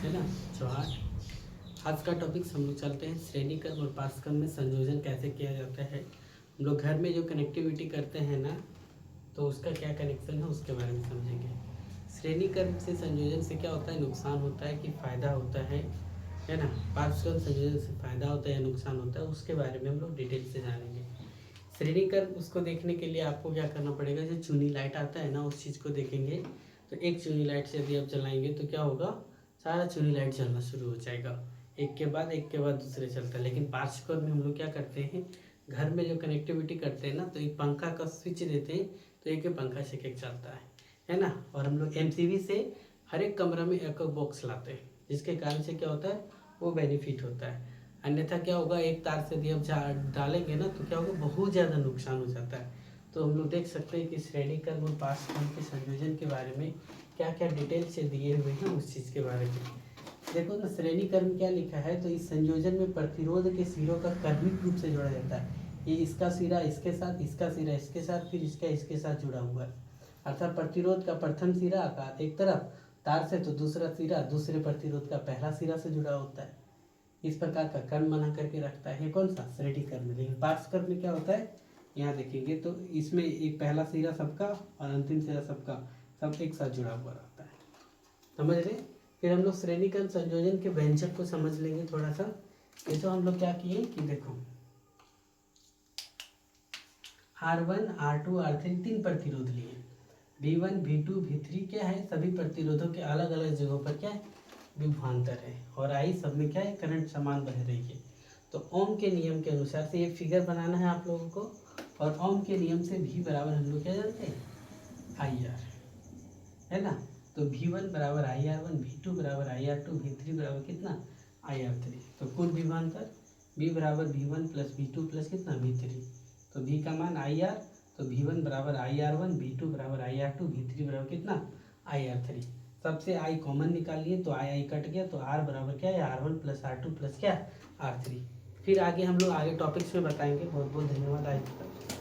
है ना। चौहान। आज का टॉपिक हम लोग चलते हैं श्रेणी क्रम और पास क्रम में संयोजन कैसे किया जाता है। हम लोग घर में जो कनेक्टिविटी करते हैं ना, तो उसका क्या कनेक्शन है उसके बारे में समझेंगे। श्रेणी क्रम से संयोजन से क्या होता है, नुकसान होता है कि फ़ायदा होता है ना। पास क्रम संयोजन से फ़ायदा होता है या नुकसान होता है, उसके बारे में हम लोग डिटेल से जानेंगे। श्रेणी क्रम उसको देखने के लिए आपको क्या करना पड़ेगा, जो चुनी लाइट आता है ना, उस चीज़ को देखेंगे। तो एक चुनी लाइट से यदि आप जलाएंगे तो क्या होगा, सारा चुनी लाइट जलना शुरू हो जाएगा, एक के बाद दूसरे चलता है। लेकिन पार्श्व क्रम में हम लोग क्या करते हैं, घर में जो कनेक्टिविटी करते हैं ना, तो एक पंखा का स्विच देते हैं तो एक पंखा से एक चलता है ना। और हम लोग एमसीबी से हर एक कमरा में एक बॉक्स लाते हैं, जिसके कारण से क्या होता है, वो बेनिफिट होता है। अन्यथा क्या होगा, एक तार से यदि आप डालेंगे ना, तो क्या होगा, बहुत ज़्यादा नुकसान हो जाता है। तो हम लोग देख सकते हैं कि श्रेणी क्रम और पास क्रम के संयोजन के बारे में क्या क्या डिटेल से दिए हुए हैं उस चीज़ के बारे में। देखो ना, श्रेणी क्रम क्या लिखा है, तो इस संयोजन में प्रतिरोध के सिरों का क्रमिक रूप से जोड़ा जाता है। ये इसका सिरा इसके साथ, इसका सिरा इसके साथ, फिर इसका इसके साथ जुड़ा हुआ है। अर्थात प्रतिरोध का प्रथम सिरा एक तरफ, तार से तो दूसरा सिरा दूसरे प्रतिरोध का पहला सिरा से जुड़ा होता है। इस प्रकार का क्रम बना करके रखता है। ये कौन सा, श्रेणी क्रम। लेकिन पार्श्व क्रम में क्या होता है, यहाँ देखेंगे तो इसमें एक पहला सिरा सबका और अंतिम सिरा सबका, सब एक साथ जुड़ा हुआ रहता है। समझ रहे। फिर हम लोग श्रेणी क्रम संयोजन के व्यंजक को समझ लेंगे थोड़ा सा। ये तो हम लोग क्या किए कि देखो, R1 R2 R3 तीन प्रतिरोध लिए। V1 V2 V3 क्या है, सभी प्रतिरोधों के अलग अलग जगहों पर क्या है, विभवांतर है। और I सब में क्या है, करंट समान बह रही है। तो ओम के नियम के अनुसार से ये फिगर बनाना है आप लोगों को। और ओम के नियम से V बराबर हम लोग क्या जानते हैं, IR, है ना। तो V1 बराबर IR1, V2 बराबर IR2, V3 बराबर कितना, IR3। तो कुल विभवांतर V बराबर V1 प्लस V2 प्लस कितना V3। तो V का मान IR, तो V1 बराबर IR1, V2 बराबर IR2, V3 बराबर कितना IR3। सबसे I कॉमन निकाल लिए तो I कट गया, तो R बराबर क्या है, R1 प्लस R2 प्लस क्या R3। फिर आगे हम लोग आगे टॉपिक्स में बताएंगे। बहुत बहुत धन्यवाद आज तक।